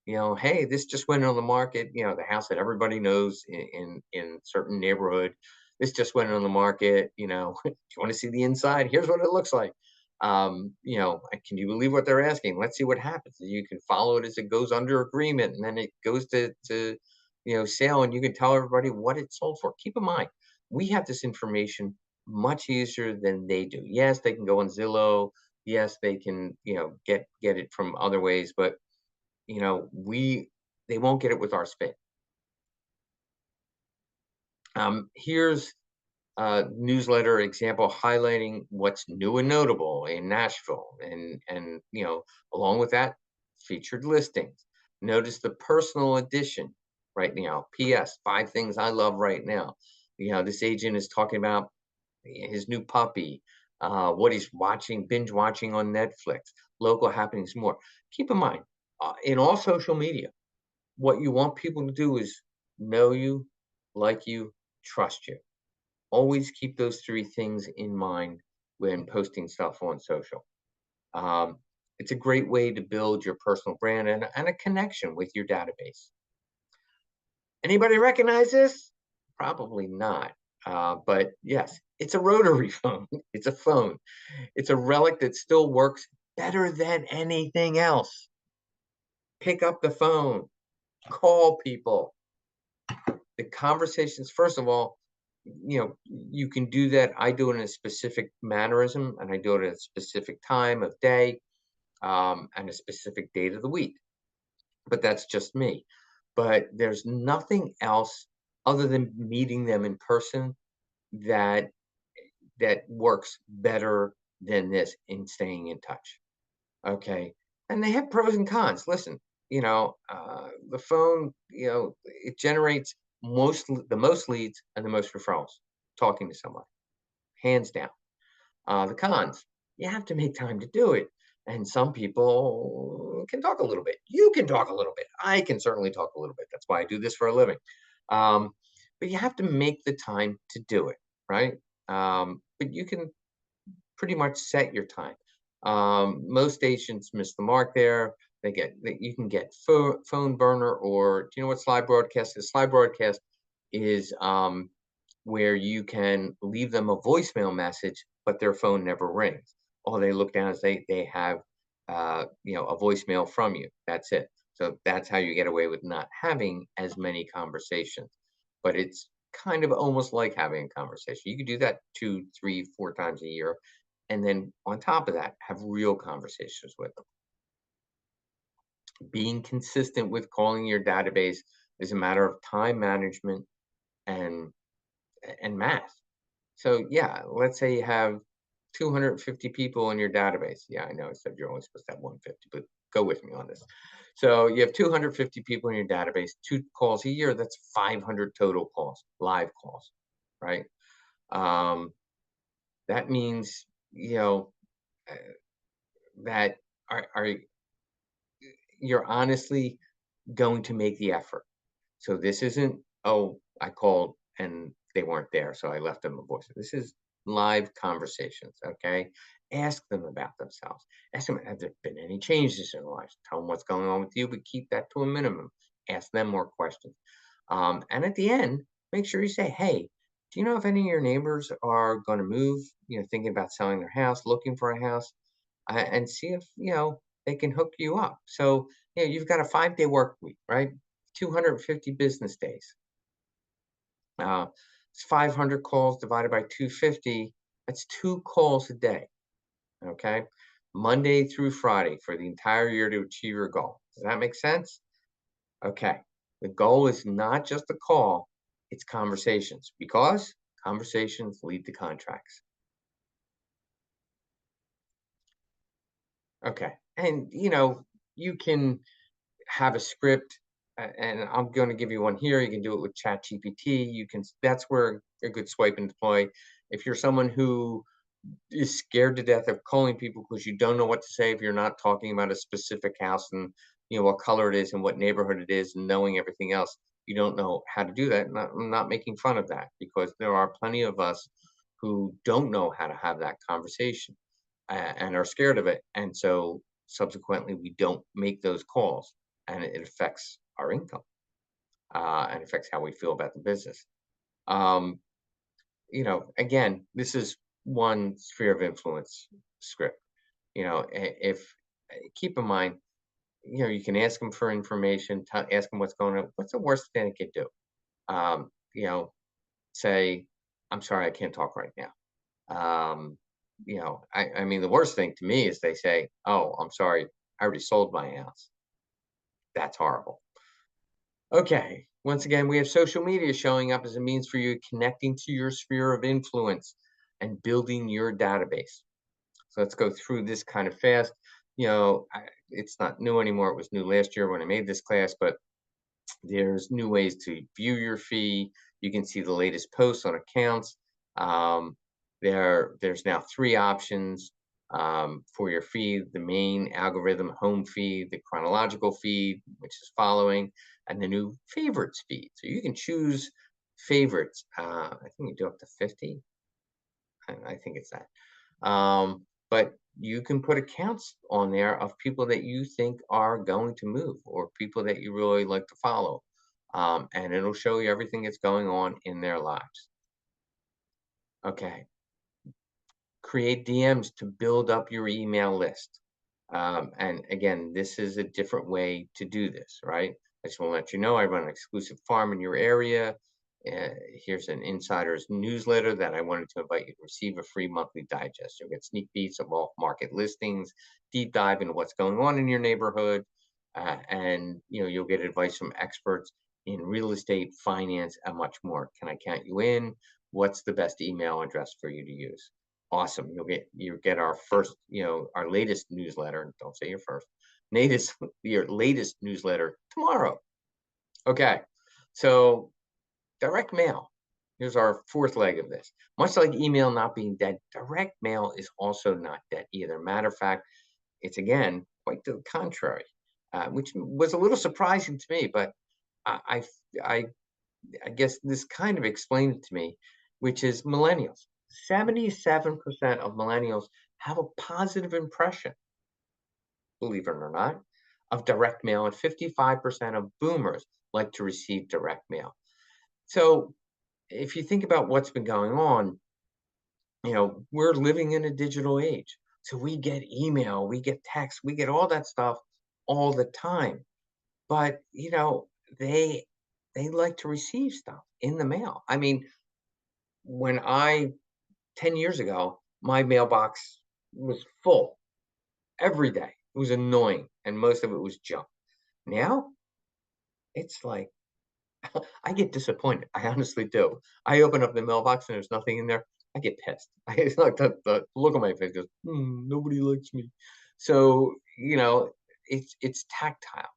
Hey, this just went on the market. The house that everybody knows in certain neighborhood. This just went on the market. If you want to see the inside, here's what it looks like. Can you believe what they're asking? Let's see what happens. You can follow it as it goes under agreement, and then it goes to sale, and you can tell everybody what it sold for. Keep in mind, we have this information much easier than they do. Yes, they can go on Zillow. Yes, they can get it from other ways, but we they won't get it with our spin. Here's a newsletter example highlighting what's new and notable in Nashville, and along with that, featured listings. Notice the personal edition right now. P.S. 5 things I love right now. This agent is talking about his new puppy, what he's watching, binge watching on Netflix, local happenings, more. Keep in mind, in all social media, what you want people to do is know you, like you, trust you. Always keep those 3 things in mind when posting stuff on social. Um, it's a great way to build your personal brand and a connection with your database. Anybody recognize this? Probably not. But yes, it's a rotary phone. It's a phone. It's a relic that still works better than anything else. Pick up the phone, call people. The conversations, first of all, you can do that. I do it in a specific mannerism, and I do it at a specific time of day, and a specific date of the week. But that's just me. But there's nothing else other than meeting them in person that works better than this in staying in touch. Okay. And they have pros and cons. Listen, the phone, it generates the most leads and the most referrals talking to someone, hands down. The cons, you have to make time to do it. And some people can talk a little bit. You can talk a little bit. I can certainly talk a little bit. That's why I do this for a living. Um, but you have to make the time to do it, right? But you can pretty much set your time. Most stations miss the mark there. You can get phone burner, or do you know what slide broadcast is? Slide broadcast is where you can leave them a voicemail message, but their phone never rings. All they look down is they have a voicemail from you. That's it. So that's how you get away with not having as many conversations. But it's kind of almost like having a conversation. You could do that 2, 3, 4 times a year, and then on top of that, have real conversations with them. Being consistent with calling your database is a matter of time management and math. So yeah, let's say you have 250 people in your database. Yeah, I know I said you're only supposed to have 150, but go with me on this. So you have 250 people in your database, 2 calls a year. That's 500 total calls, live calls, right? Um, that means uh, that are you're honestly going to make the effort. So this isn't, oh, I called and they weren't there, so I left them a voice. This is live conversations, okay? Ask them about themselves. Ask them, have there been any changes in their lives? Tell them what's going on with you, but keep that to a minimum. Ask them more questions. And at the end, make sure you say, hey, do you know if any of your neighbors are going to move, thinking about selling their house, looking for a house, and see if, they can hook you up. So, you've got a 5-day work week, right? 250 business days. Uh, it's 500 calls divided by 250. That's 2 calls a day. Okay. Monday through Friday for the entire year to achieve your goal. Does that make sense? Okay. The goal is not just a call, it's conversations because conversations lead to contracts. Okay. And, you can have a script, and I'm going to give you one here. You can do it with Chat GPT. That's where a good swipe and deploy. If you're someone who is scared to death of calling people because you don't know what to say if you're not talking about a specific house and what color it is and what neighborhood it is and knowing everything else, you don't know how to do that. I'm not making fun of that because there are plenty of us who don't know how to have that conversation and are scared of it, and so subsequently we don't make those calls, and it affects our income and affects how we feel about the business. um, Again, this is one sphere of influence script. If keep in mind, you can ask them for information, ask them what's going on. What's the worst thing they could do? Um, you know, say, I'm sorry, I can't talk right now. I mean, the worst thing to me is they say, oh, I'm sorry, I already sold my house. That's horrible. Okay. Once again, we have social media showing up as a means for you connecting to your sphere of influence and building your database. So let's go through this kind of fast. It's not new anymore. It was new last year when I made this class, but there's new ways to view your fee. You can see the latest posts on accounts. Um, there's now 3 options for your feed: the main algorithm home feed, the chronological feed, which is following, and the new favorites feed. So you can choose favorites. I think you do up to 50. I think it's that. But you can put accounts on there of people that you think are going to move or people that you really like to follow. And it'll show you everything that's going on in their lives. Okay. Create DMs to build up your email list. And again, this is a different way to do this, right? I just want to let you know I run an exclusive farm in your area. Here's an insider's newsletter that I wanted to invite you to receive a free monthly digest. You'll get sneak peeks of all market listings, deep dive into what's going on in your neighborhood, and you'll get advice from experts in real estate, finance, and much more. Can I count you in? What's the best email address for you to use? Awesome. You get our first, our latest newsletter. Don't say your first. Latest your latest newsletter tomorrow. Okay. So direct mail. Here's our fourth leg of this. Much like email not being dead, direct mail is also not dead either. Matter of fact, it's again quite to the contrary, which was a little surprising to me, but I, I I guess this kind of explained it to me, which is millennials. 77% of millennials have a positive impression, believe it or not, of direct mail, and 55% of boomers like to receive direct mail. So if you think about what's been going on, we're living in a digital age. So we get email, we get text, we get all that stuff all the time. But, they like to receive stuff in the mail. I mean, when I 10 years ago, my mailbox was full every day. It was annoying, and most of it was junk. Now, it's like I get disappointed. I honestly do. I open up the mailbox and there's nothing in there. I get pissed. It's like the look on my face goes, nobody likes me. So, it's tactile.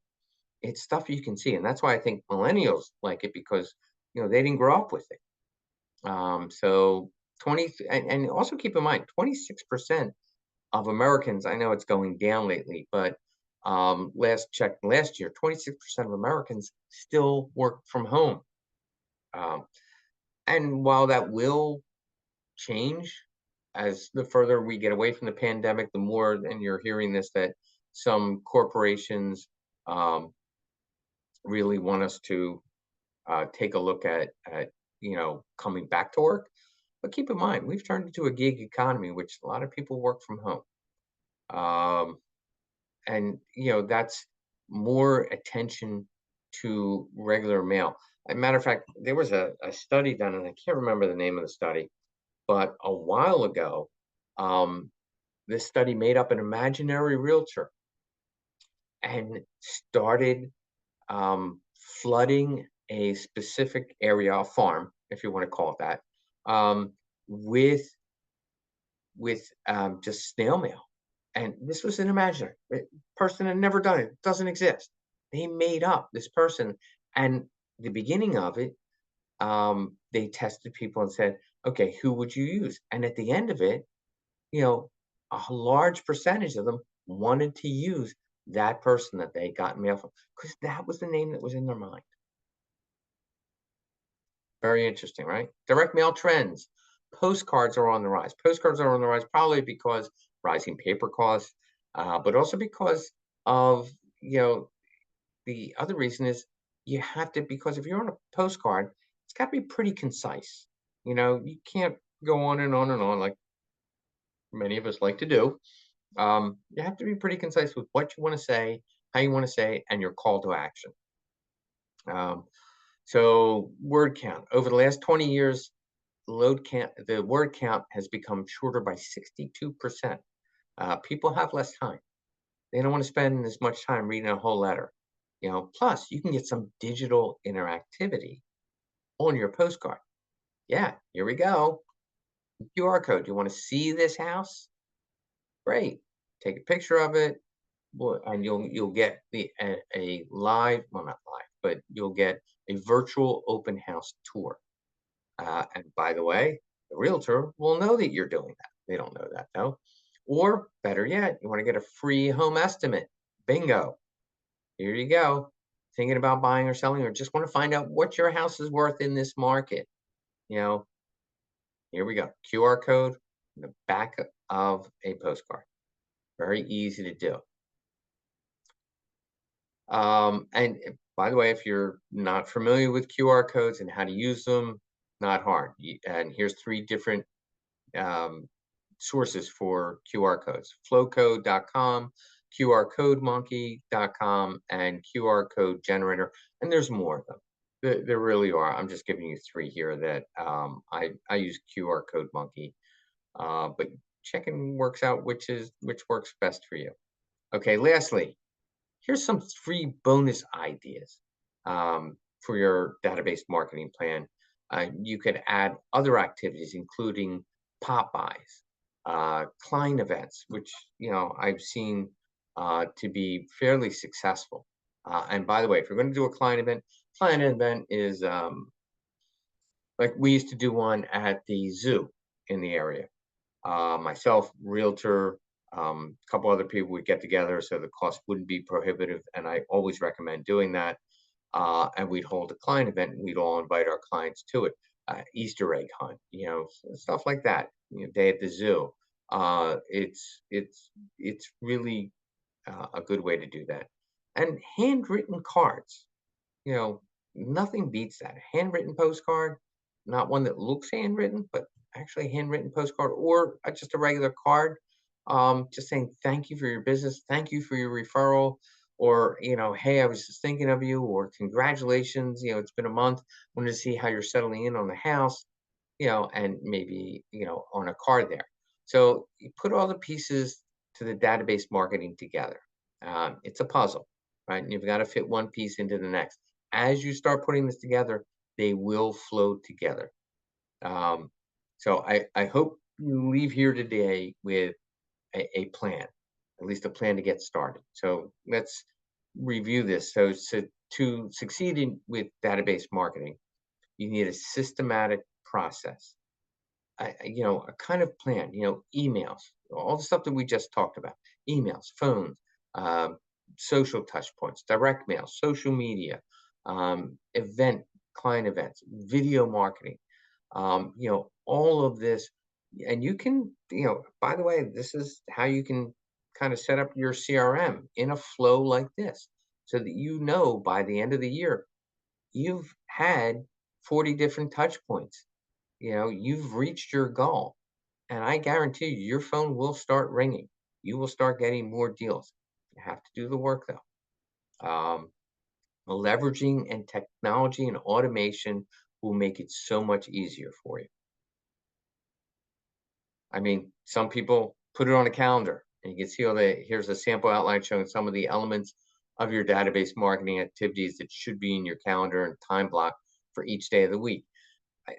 It's stuff you can see. And that's why I think millennials like it because, they didn't grow up with it. So 20, and also keep in mind, 26% of Americans, I know it's going down lately, but last year, 26% of Americans still work from home. Um, and while that will change as the further we get away from the pandemic, the more, and you're hearing this, that some corporations um, really want us to take a look at coming back to work. But keep in mind, we've turned into a gig economy, which a lot of people work from home. Um, and that's more attention to regular mail. As a matter of fact, there was a study done, and I can't remember the name of the study, but a while ago, um, this study made up an imaginary realtor and started flooding a specific area, a farm, if you want to call it that, um, with just snail mail. And this was an imaginary person had never done it. Doesn't exist. They made up this person, and the beginning of it, they tested people and said, "Okay, who would you use?" And at the end of it, you know, a large percentage of them wanted to use that person that they got mail from because that was the name that was in their mind. Very interesting, right? Direct mail trends. Postcards are on the rise. Postcards are on the rise probably because rising paper costs, but also because of, you know, the other reason is you have to, because if you're on a postcard, it's got to be pretty concise. You can't go on and on and on like many of us like to do. You have to be pretty concise with what you want to say, how you want to say, and your call to action. Um, so word count over the last 20 years, the word count has become shorter by 62%. People have less time. They don't want to spend as much time reading a whole letter. Plus you can get some digital interactivity on your postcard. Yeah, here we go. QR code. You want to see this house? Great. Take a picture of it, and you'll get a live, well, not live, but you'll get a virtual open house tour. And by the way, the realtor will know that you're doing that. They don't know that though. Or better yet, you want to get a free home estimate. Bingo. Here you go. Thinking about buying or selling, or just want to find out what your house is worth in this market. You know, Here we go. QR code in the back of a postcard. Very easy to do. By the way, if you're not familiar with QR codes and how to use them, not hard. And here's three different um, sources for QR codes: flowcode.com, qrcodemonkey.com, and QR code generator. And there's more of them. There really are. I'm just giving you three here that I use QR code monkey, but checking works out which works best for you. Okay, lastly, here's some free bonus ideas for your database marketing plan. You could add other activities, including pop-bys, client events, which I've seen to be fairly successful. And by the way, if you're going to do a client event is like we used to do one at the zoo in the area. Myself, realtor, a couple other people would get together so the cost wouldn't be prohibitive, and I always recommend doing that. And we'd hold a client event, and we'd all invite our clients to it. Easter egg hunt, stuff like that. Day at the zoo. It's really a good way to do that. And handwritten cards. You know, Nothing beats that. A handwritten postcard, not one that looks handwritten, but actually a handwritten postcard or just a regular card. Just saying thank you for your business, thank you for your referral, or hey, I was just thinking of you, or congratulations. It's been a month. Wanted to see how you're settling in on the house. And maybe on a card there. So you put all the pieces to the database marketing together. It's a puzzle, right? And you've got to fit one piece into the next. As you start putting this together, they will flow together. Um, so I hope you leave here today with a plan, at least a plan to get started. So let's review this. So to succeed with database marketing, you need a systematic process, a kind of plan, emails, all the stuff that we just talked about, emails, phones, um, social touch points, direct mail, social media, event client events, video marketing, all of this. And you can, by the way, this is how you can kind of set up your CRM in a flow like this so that by the end of the year, you've had 40 different touch points. You've reached your goal. And I guarantee you, your phone will start ringing. You will start getting more deals. You have to do the work though. Leveraging and technology and automation will make it so much easier for you. I mean, some people put it on a calendar and you can see here's a sample outline showing some of the elements of your database marketing activities that should be in your calendar and time block for each day of the week.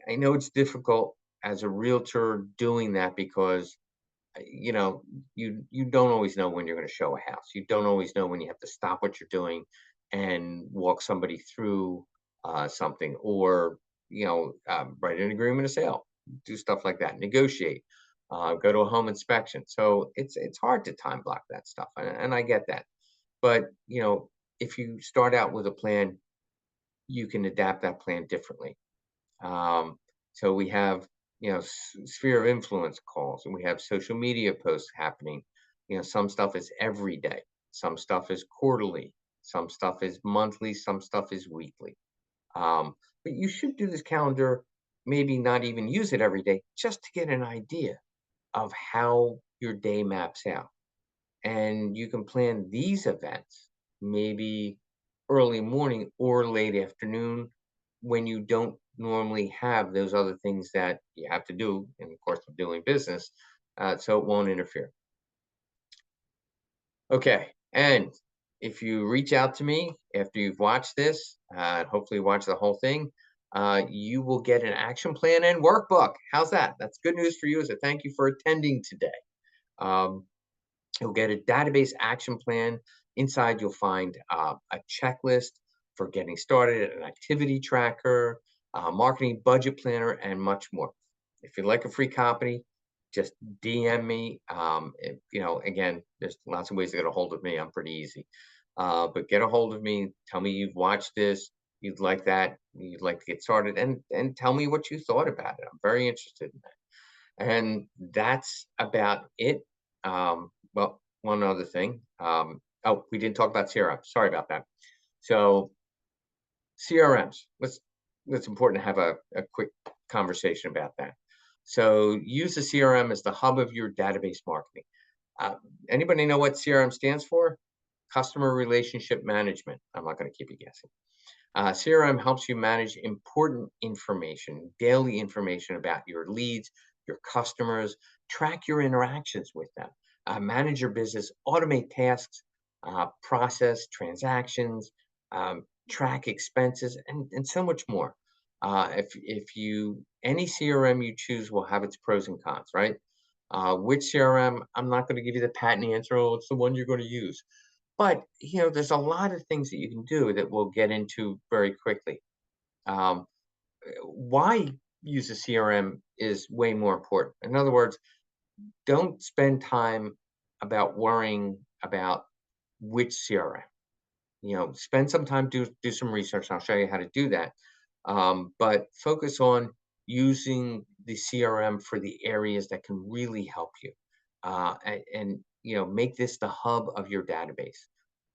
I know it's difficult as a realtor doing that because you don't always know when you're going to show a house. You don't always know when you have to stop what you're doing and walk somebody through something, or write an agreement of sale, do stuff like that, negotiate, go to a home inspection. So it's hard to time block that stuff, and I get that. But if you start out with a plan, you can adapt that plan differently. So we have, sphere of influence calls, and we have social media posts happening. Some stuff is every day, some stuff is quarterly, some stuff is monthly, some stuff is weekly. But you should do this calendar, maybe not even use it every day, just to get an idea of how your day maps out. And you can plan these events maybe early morning or late afternoon when you don't normally have those other things that you have to do in the course of doing business, so it won't interfere. Okay, and if you reach out to me after you've watched this, hopefully watch the whole thing, you will get an action plan and workbook. How's that? That's good news for you as a thank you for attending today. Um, You'll get a database action plan. Inside, you'll find a checklist for getting started, an activity tracker, a marketing budget planner, and much more. If you'd like a free copy, just DM me. Again, there's lots of ways to get a hold of me. I'm pretty easy. But get a hold of me. Tell me you've watched this. You'd like that. You'd like to get started, and tell me what you thought about it. I'm very interested in that. And that's about it. Well, one other thing. We didn't talk about CRM. Sorry about that. So CRMs. It's important to have a quick conversation about that. So use the CRM as the hub of your database marketing. Anybody know what CRM stands for? Customer Relationship Management. I'm not going to keep you guessing. CRM helps you manage important information, daily information about your leads, your customers, track your interactions with them, manage your business, automate tasks, process transactions, track expenses, and so much more. Any CRM you choose will have its pros and cons, right? Which CRM? I'm not going to give you the patent answer. Oh, it's the one you're going to use. But there's a lot of things that you can do that we'll get into very quickly. Why use a CRM is way more important. In other words, don't spend time about worrying about which CRM. Spend some time, do some research, and I'll show you how to do that. But focus on using the CRM for the areas that can really help you, and make this the hub of your database.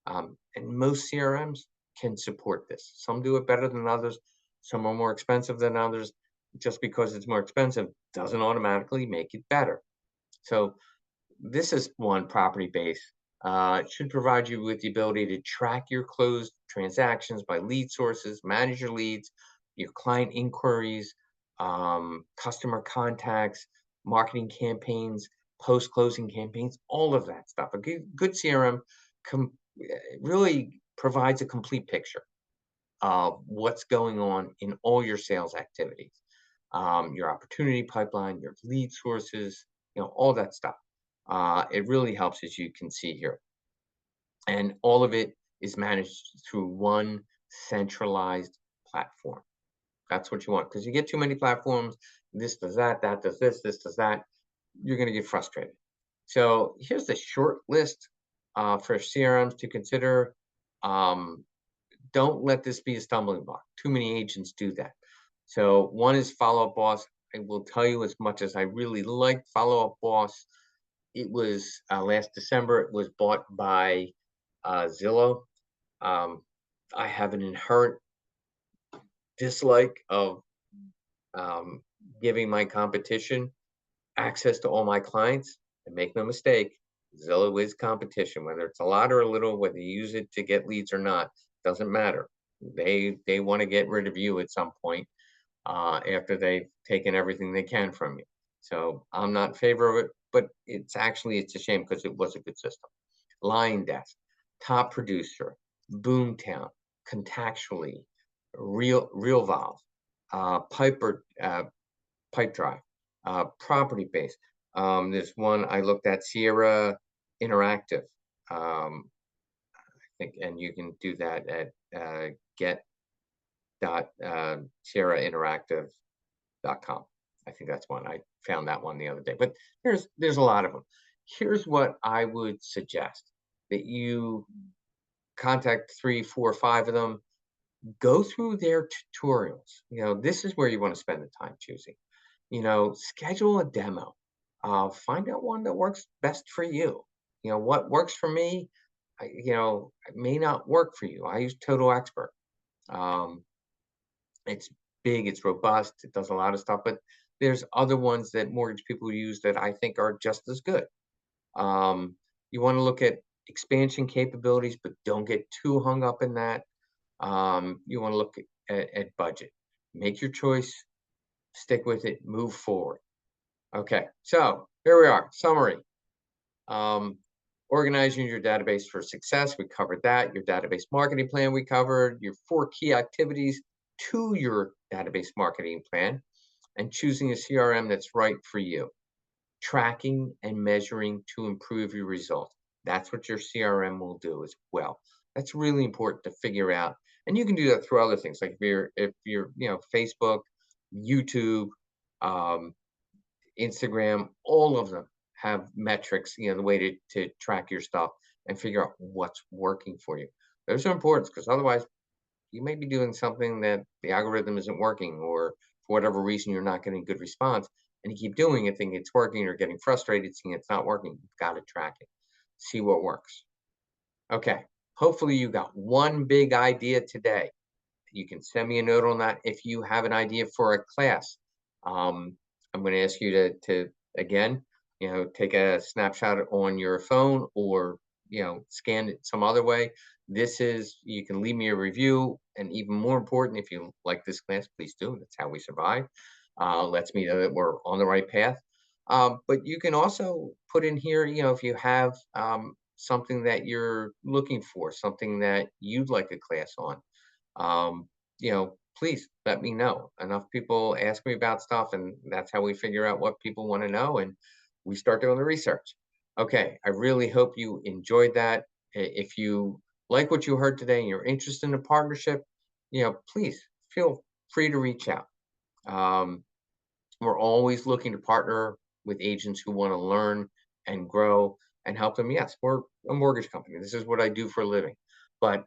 And most CRMs can support this. Some do it better than others. Some are more expensive than others. Just because it's more expensive doesn't automatically make it better. So this is one, property base. It should provide you with the ability to track your closed transactions by lead sources, manage your leads, your client inquiries, customer contacts, marketing campaigns, post-closing campaigns, all of that stuff. A good CRM really provides a complete picture of what's going on in all your sales activities, your opportunity pipeline, your lead sources, all that stuff. It really helps, as you can see here. And all of it is managed through one centralized platform. That's what you want, because you get too many platforms. This does that, that does this does that. You're going to get frustrated. So here's the short list for CRMs to consider. don't let this be a stumbling block. Too many agents do that. So one is Follow Up Boss. I will tell you, as much as I really like Follow Up Boss, it was last December. It was bought by Zillow. Um, I have an inherent dislike of um, giving my competition access to all my clients. And make no mistake, Zillow is competition, whether it's a lot or a little, whether you use it to get leads or not, doesn't matter. They want to get rid of you at some point after they've taken everything they can from you. So I'm not in favor of it, but it's a shame because it was a good system. Line Desk, Top Producer, Boomtown, Contactually, RealVolve, Piper Pipe Drive, Property Base. There's one I looked at, Sierra Interactive. I think, and you can do that at get.sierrainteractive.com. I think that's one. I found that one the other day. But there's a lot of them. Here's what I would suggest: that you contact 3, 4, 5 of them. Go through their tutorials. This is where you want to spend the time choosing. Schedule a demo. Find out one that works best for you. What works for me, it may not work for you. I use Total Expert. Um, it's big, it's robust, it does a lot of stuff, but there's other ones that mortgage people use that I think are just as good. You want to look at expansion capabilities, but don't get too hung up in that. You want to look at budget. Make your choice, stick with it, move forward. Okay, so here we are. Summary. Um, Organizing your database for success. We covered that. Your database marketing plan, we covered. Your 4 key activities to your database marketing plan, and choosing a CRM that's right for you. Tracking and measuring to improve your results. That's what your CRM will do as well. That's really important to figure out. And you can do that through other things, like if you're Facebook, YouTube, um, Instagram, all of them have metrics, the way to track your stuff and figure out what's working for you. Those are important because otherwise you may be doing something that the algorithm isn't working, or for whatever reason you're not getting good response, and you keep doing it thinking it's working, or getting frustrated seeing it's not working. You've got to track it, see what works. Okay, hopefully you got one big idea today. You can send me a note on that if you have an idea for a class. I'm going to ask you to again, take a snapshot on your phone, or scan it some other way. You can leave me a review, and even more important, if you like this class, please do. That's how we survive. Lets me know that we're on the right path. But you can also put in here, if you have something that you're looking for, something that you'd like a class on. Please let me know. Enough people ask me about stuff, and that's how we figure out what people want to know, and we start doing the research. Okay, I really hope you enjoyed that. If you like what you heard today and you're interested in a partnership, please feel free to reach out. Um, we're always looking to partner with agents who want to learn and grow and help them. Yes, we're a mortgage company. This is what I do for a living. But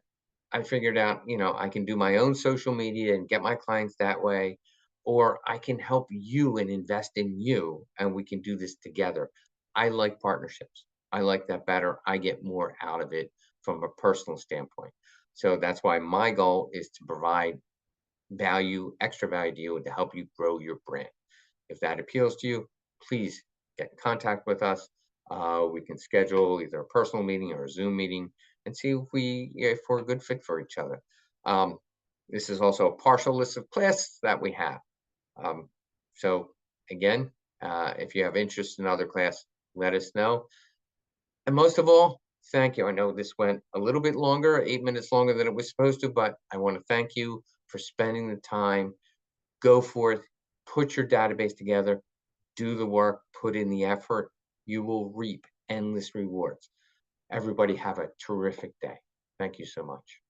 I figured out, I can do my own social media and get my clients that way, or I can help you and invest in you, and we can do this together. I like partnerships. I like that better. I get more out of it from a personal standpoint. So that's why my goal is to provide value, extra value to you, and to help you grow your brand. If that appeals to you, please get in contact with us. We can schedule either a personal meeting or a Zoom meeting and see if we're a good fit for each other. Um, this is also a partial list of classes that we have. So again, if you have interest in other class, let us know. And most of all, thank you. I know this went a little bit longer, 8 minutes longer than it was supposed to, but I want to thank you for spending the time. Go forth, put your database together, do the work, put in the effort. You will reap endless rewards. Everybody have a terrific day. Thank you so much.